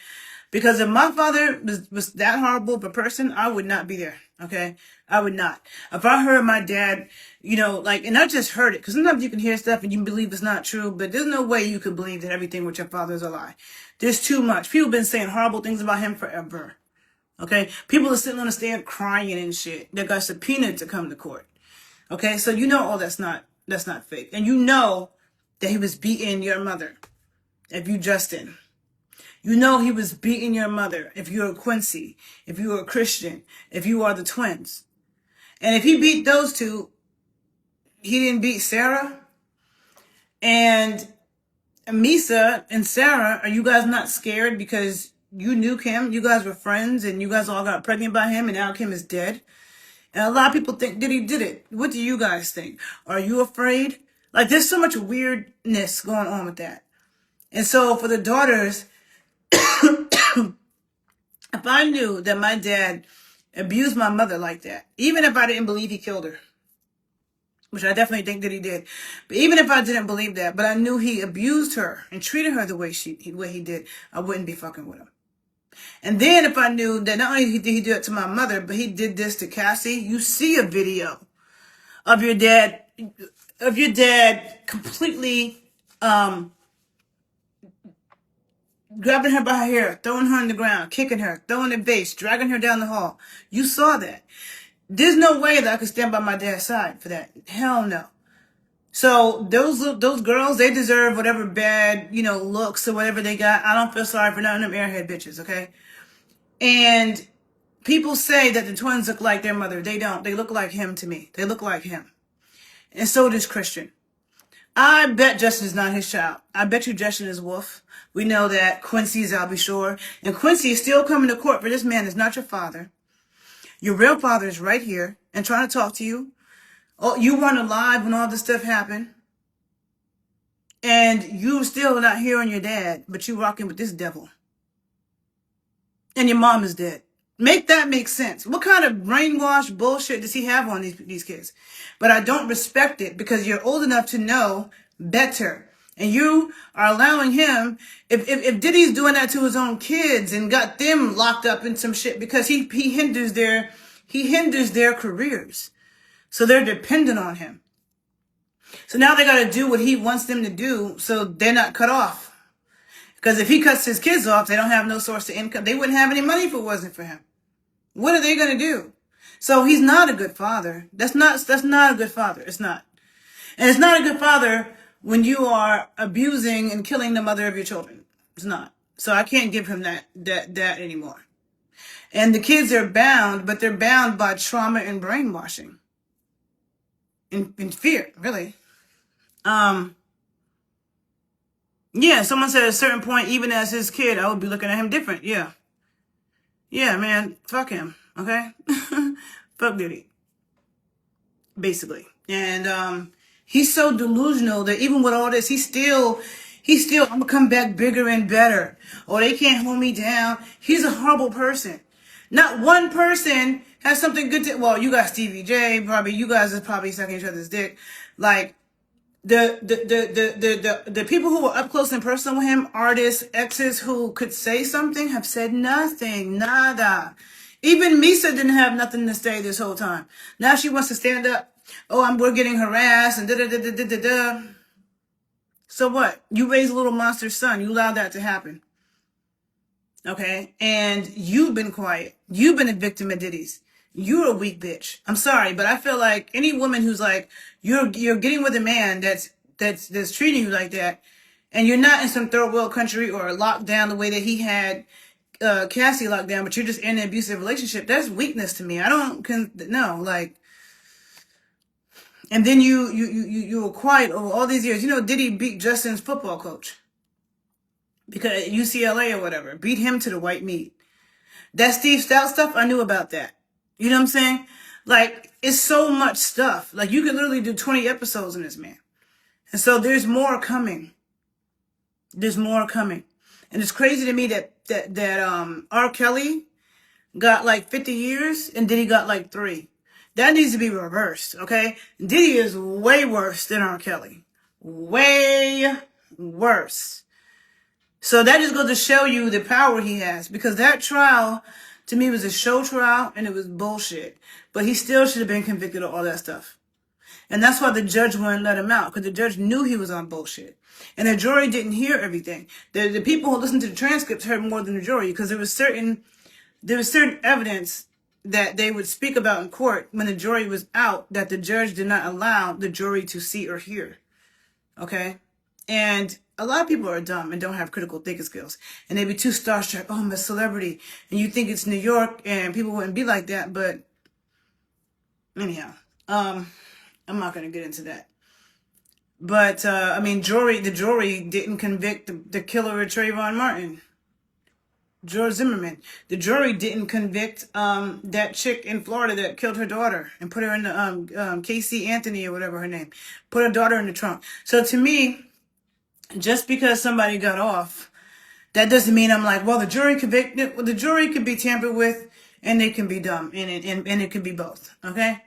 Because if my father was that horrible of a person, I would not be there. Okay? I would not. If I heard my dad, like, and I just heard it, because sometimes you can hear stuff and you believe it's not true, but there's no way you could believe that everything with your father is a lie. There's too much. People have been saying horrible things about him forever. Okay? People are sitting on the stand crying and shit. They got subpoenaed to come to court. Okay? So that's not fake. And you know that he was beating your mother. If you Justin. You know he was beating your mother if you're a Quincy, if you were a Christian, if you are the twins. And if he beat those two, he didn't beat Sarah. And Misa and Sarah, are you guys not scared because you knew Kim? You guys were friends and you guys all got pregnant by him and now Kim is dead? And a lot of people think Diddy did it. What do you guys think? Are you afraid? Like, there's so much weirdness going on with that. And so for the daughters, if I knew that my dad abused my mother like that, even if I didn't believe he killed her, which I definitely think that he did, but even if I didn't believe that, but I knew he abused her and treated her the way he did, I wouldn't be fucking with him. And then if I knew that not only did he do it to my mother, but he did this to Cassie, you see a video of your dad completely, grabbing her by her hair, throwing her on the ground, kicking her, throwing the vase, dragging her down the hall. You saw that. There's no way that I could stand by my dad's side for that. Hell no. So those girls, they deserve whatever bad, looks or whatever they got. I don't feel sorry for none of them airhead bitches, okay? And people say that the twins look like their mother. They don't. They look like him to me. They look like him. And so does Christian. I bet Justin is not his child. I bet you Justin is Wolf. We know that Quincy is Albie Shore. And Quincy is still coming to court for this man is not your father. Your real father is right here and trying to talk to you. Oh, you weren't alive when all this stuff happened. And you still not hearing your dad, but you rocking with this devil. And your mom is dead. Make that make sense. What kind of brainwash bullshit does he have on these kids? But I don't respect it because you're old enough to know better. And you are allowing him, if Diddy's doing that to his own kids and got them locked up in some shit because he hinders their careers. So they're dependent on him. So now they got to do what he wants them to do so they're not cut off. Because if he cuts his kids off, they don't have no source of income. They wouldn't have any money if it wasn't for him. What are they going to do? So he's not a good father. That's not a good father. It's not. And it's not a good father when you are abusing and killing the mother of your children. It's not. So I can't give him that anymore. And the kids are bound, but they're bound by trauma and brainwashing. In fear, really. Yeah, someone said at a certain point, even as his kid, I would be looking at him different. Yeah. Yeah, man, fuck him, okay? Fuck Diddy. Basically. And he's so delusional that even with all this, he's still, I'm gonna come back bigger and better. Or they can't hold me down. He's a horrible person. Not one person has something good to, well, you got Stevie J, probably, you guys are probably sucking each other's dick. Like, the people who were up close and personal with him, artists, exes who could say something, have said nothing, nada. Even Misa didn't have nothing to say this whole time. Now she wants to stand up. Oh, we're getting harassed and da-da-da-da-da-da. So what? You raised a little monster son. You allowed that to happen. Okay? And you've been quiet. You've been a victim of Diddy's. You're a weak bitch. I'm sorry, but I feel like any woman who's like, you're getting with a man that's that's treating you like that, and you're not in some third world country or locked down the way that he had Cassie locked down, but you're just in an abusive relationship, that's weakness to me. I don't no, like, and then you were quiet over all these years. You know, Diddy beat Justin's football coach because UCLA or whatever, beat him to the white meat. That Steve Stout stuff, I knew about that. You know what I'm saying? Like, it's so much stuff. Like, you could literally do 20 episodes in this man. And so there's more coming. There's more coming. And it's crazy to me that R. Kelly got like 50 years and Diddy got like 3. That needs to be reversed, okay? Diddy is way worse than R. Kelly. Way worse. So that just goes to show you the power he has, because that trial to me was a show trial and it was bullshit. But he still should have been convicted of all that stuff. And that's why the judge wouldn't let him out, because the judge knew he was on bullshit. And the jury didn't hear everything. The people who listened to the transcripts heard more than the jury, because there was certain evidence that they would speak about in court when the jury was out that the judge did not allow the jury to see or hear. Okay? And a lot of people are dumb and don't have critical thinking skills. And they be too starstruck. Oh, I'm a celebrity. And you think it's New York and people wouldn't be like that. But anyhow, I'm not going to get into that. But, I mean, the jury didn't convict the killer of Trayvon Martin, George Zimmerman. The jury didn't convict that chick in Florida that killed her daughter and put her in the Cassie Anthony or whatever her name. Put her daughter in the trunk. So to me, just because somebody got off, that doesn't mean I'm like, well, the jury convicted. Well, the jury could be tampered with and they can be dumb, and it could be both. Okay?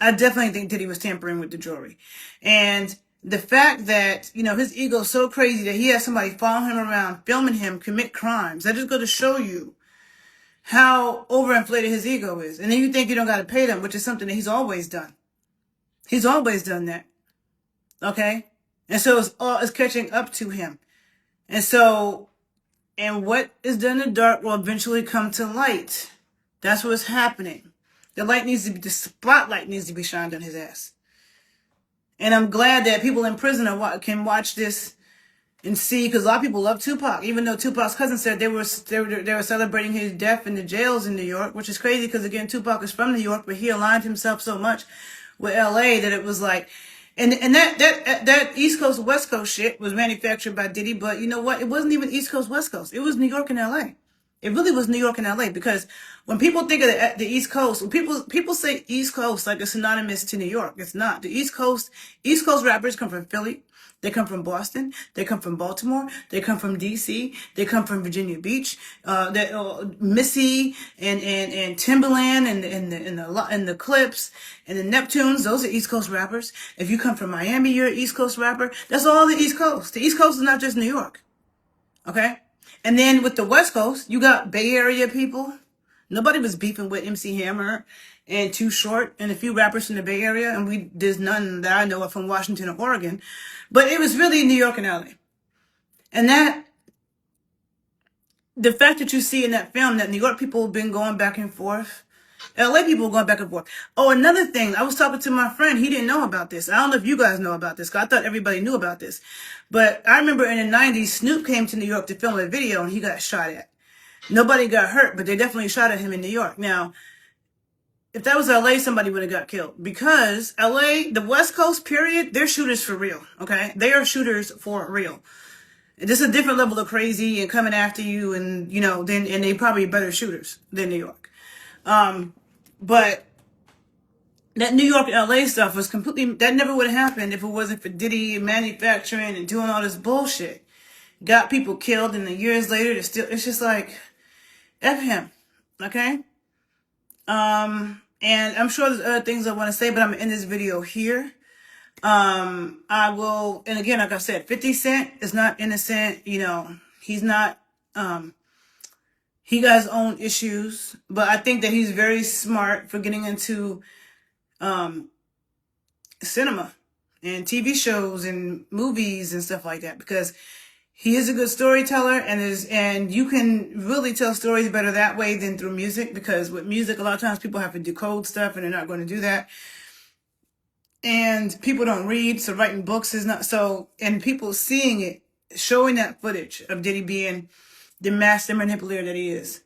I definitely think Diddy was tampering with the jury. And the fact that, you know, his ego's so crazy that he has somebody following him around, filming him commit crimes, that just goes to show you how overinflated his ego is. And then you think you don't got to pay them, which is something that he's always done. He's always done that. Okay? And so it's catching up to him. And so, and what is done in the dark will eventually come to light. That's what's happening. The spotlight needs to be shined on his ass. And I'm glad that people in prison can watch this and see, because a lot of people love Tupac, even though Tupac's cousin said they were celebrating his death in the jails in New York, which is crazy because, again, Tupac is from New York, but he aligned himself so much with LA that it was like, and that East Coast West Coast shit was manufactured by Diddy, but you know what? It wasn't even East Coast West Coast. It was New York and LA. It really was New York and LA, because when people think of the East Coast, when people say East Coast like it's synonymous to New York, it's not. The East Coast rappers come from Philly, they come from Boston, they come from Baltimore, they come from DC, they come from Virginia Beach, Missy and Timberland and the Clips and the Neptunes. Those are East Coast rappers. If you come from Miami, you're an East Coast rapper. That's all the East Coast. The East Coast is not just New York. Okay? And then with the West Coast, you got Bay Area people. Nobody was beefing with MC Hammer and Too Short and a few rappers from the Bay Area. And there's none that I know of from Washington or Oregon. But it was really New York and LA. And the fact that you see in that film that New York people have been going back and forth, LA people going back and forth. Oh, another thing, I was talking to my friend. He didn't know about this. I don't know if you guys know about this, because I thought everybody knew about this. But I remember in the 90s, Snoop came to New York to film a video and he got shot at. Nobody got hurt, but they definitely shot at him in New York. Now, if that was LA, somebody would have got killed, because LA, the West Coast period, they're shooters for real. Okay. They are shooters for real. This is a different level of crazy and coming after you, and, you know, and they probably better shooters than New York. But that New York and LA stuff was that never would have happened if it wasn't for Diddy manufacturing and doing all this bullshit. Got people killed, and then years later, it's just like, F him. Okay? And I'm sure there's other things I want to say, but I'm going to end this video here. I will, and again, like I said, 50 Cent is not innocent. You know, he's not, he got his own issues, but I think that he's very smart for getting into cinema and TV shows and movies and stuff like that, because he is a good storyteller, and you can really tell stories better that way than through music, because with music, a lot of times people have to decode stuff and they're not going to do that. And people don't read, so writing books is not so. And people seeing it, showing that footage of Diddy being the master manipulator that he is,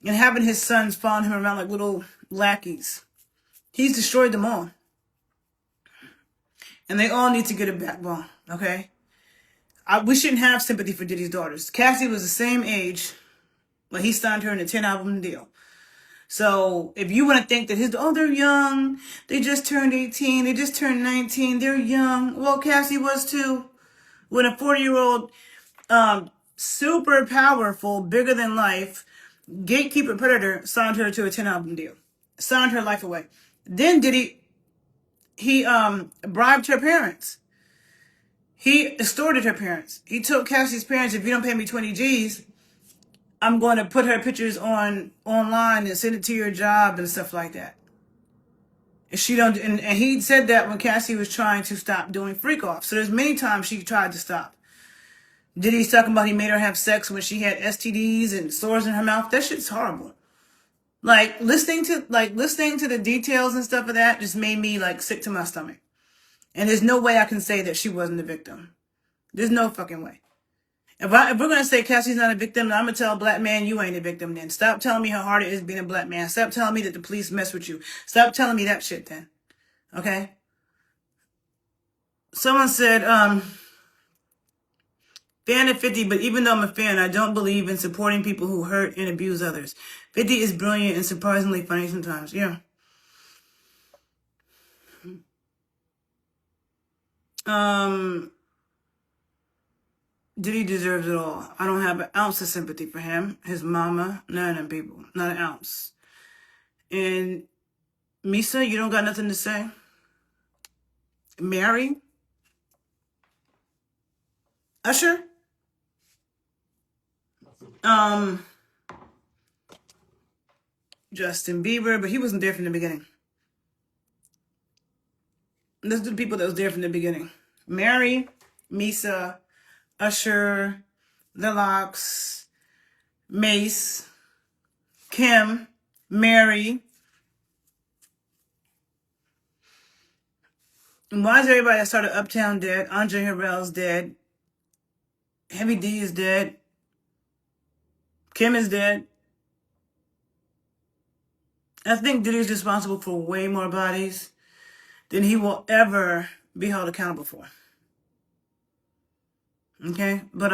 and having his sons following him around like little lackeys. He's destroyed them all. And they all need to get a backbone, okay? We shouldn't have sympathy for Diddy's daughters. Cassie was the same age when he signed her in a 10-album deal. So if you want to think that they're young, they just turned 18, they just turned 19, they're young. Well, Cassie was too. When a 40-year-old, super powerful, bigger than life, gatekeeper predator signed her to a 10-album deal. Signed her life away. Then Diddy, he bribed her parents. He extorted her parents. He told Cassie's parents, if you don't pay me 20 G's, I'm going to put her pictures online and send it to your job and stuff like that. If she don't, and he said that when Cassie was trying to stop doing freak off. So there's many times she tried to stop. Diddy's talking about he made her have sex when she had STDs and sores in her mouth. That shit's horrible. Like listening to the details and stuff of that just made me like sick to my stomach. And there's no way I can say that she wasn't a victim. There's no fucking way. If we're going to say Cassie's not a victim, then I'm going to tell a black man you ain't a victim then. Stop telling me how hard it is being a black man. Stop telling me that the police mess with you. Stop telling me that shit then. Okay? Someone said, fan of 50, but even though I'm a fan, I don't believe in supporting people who hurt and abuse others. 50 is brilliant and surprisingly funny sometimes. Yeah. Diddy deserves it all. I don't have an ounce of sympathy for him. His mama, none of them people. Not an ounce. And Misa, you don't got nothing to say? Mary? Usher? Justin Bieber, but he wasn't there from the beginning. Those are the people that was there from the beginning. Mary, Misa, Usher, The Lox, Mace, Kim, Mary. And why is everybody that started Uptown dead? Andre Harrell's dead. Heavy D is dead. Kim is dead. I think Diddy's responsible for way more bodies than he will ever be held accountable for. Okay? But,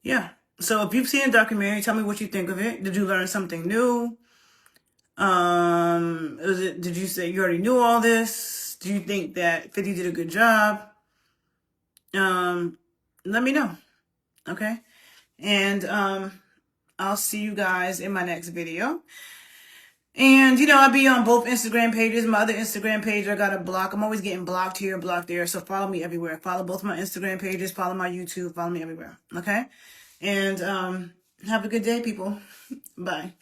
yeah. So if you've seen a documentary, tell me what you think of it. Did you learn something new? Did you say you already knew all this? Do you think that 50 did a good job? Let me know. Okay? And, I'll see you guys in my next video. And, I'll be on both Instagram pages. My other Instagram page, I got to block. I'm always getting blocked here, blocked there. So follow me everywhere. Follow both my Instagram pages. Follow my YouTube. Follow me everywhere. Okay? And have a good day, people. Bye.